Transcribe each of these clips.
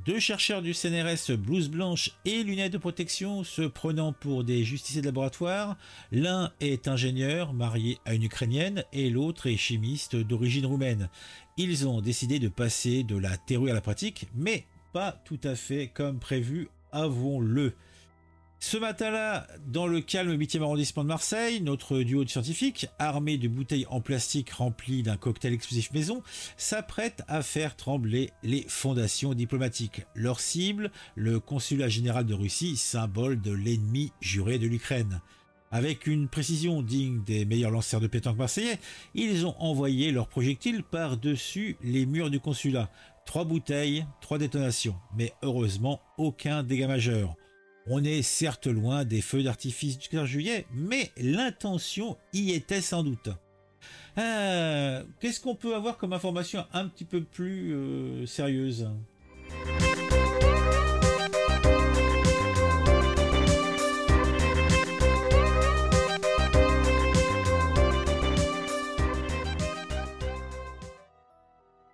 Deux chercheurs du CNRS, blouse blanche et lunettes de protection, se prenant pour des justiciers de laboratoire. L'un est ingénieur, marié à une Ukrainienne, et l'autre est chimiste d'origine roumaine. Ils ont décidé de passer de la théorie à la pratique, mais pas tout à fait comme prévu, avouons-le. Ce matin-là, dans le calme 8e arrondissement de Marseille, notre duo de scientifiques, armé de bouteilles en plastique remplies d'un cocktail explosif maison, s'apprête à faire trembler les fondations diplomatiques. Leur cible, le consulat général de Russie, symbole de l'ennemi juré de l'Ukraine. Avec une précision digne des meilleurs lanceurs de pétanque marseillais, ils ont envoyé leurs projectiles par-dessus les murs du consulat. 3 bouteilles, 3 détonations, mais heureusement aucun dégât majeur. On est certes loin des feux d'artifice du 15 juillet, mais l'intention y était sans doute. Qu'est-ce qu'on peut avoir comme information un petit peu plus sérieuse ?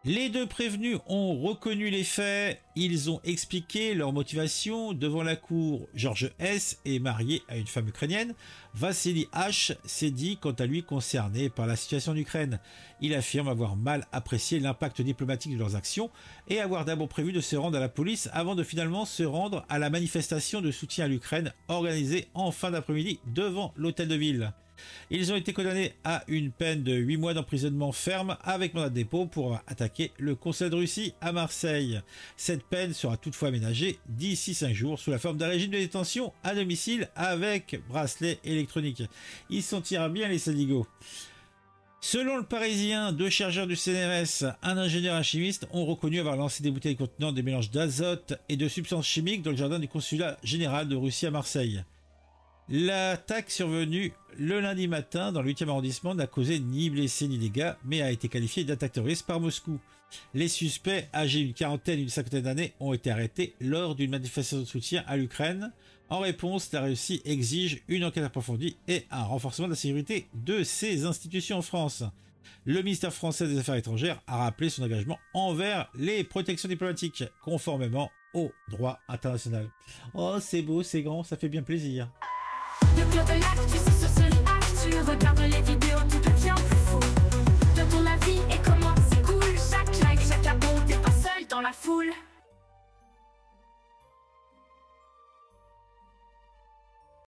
Les deux prévenus ont reconnu les faits, ils ont expliqué leur motivation devant la cour. Georges S. est marié à une femme ukrainienne. Vassili H. s'est dit quant à lui concerné par la situation en Ukraine. Il affirme avoir mal apprécié l'impact diplomatique de leurs actions et avoir d'abord prévu de se rendre à la police avant de finalement se rendre à la manifestation de soutien à l'Ukraine organisée en fin d'après-midi devant l'hôtel de ville. Ils ont été condamnés à une peine de 8 mois d'emprisonnement ferme avec mandat de dépôt pour avoir attaqué le consulat de Russie à Marseille. Cette peine sera toutefois aménagée d'ici 5 jours sous la forme d'un régime de détention à domicile avec bracelet électronique. Ils s'en tirent bien les sadigots. Selon le Parisien, 2 chercheurs du CNRS, un ingénieur et un chimiste ont reconnu avoir lancé des bouteilles contenant des mélanges d'azote et de substances chimiques dans le jardin du consulat général de Russie à Marseille. L'attaque survenue le lundi matin dans le 8e arrondissement n'a causé ni blessés ni dégâts, mais a été qualifiée d'attaque terroriste par Moscou. Les suspects, âgés d'une quarantaine et d'une cinquantaine d'années, ont été arrêtés lors d'une manifestation de soutien à l'Ukraine. En réponse, la Russie exige une enquête approfondie et un renforcement de la sécurité de ses institutions en France. Le ministère français des Affaires étrangères a rappelé son engagement envers les protections diplomatiques, conformément au droit international. Oh, c'est beau, c'est grand, ça fait bien plaisir. Le cœur de l'actu,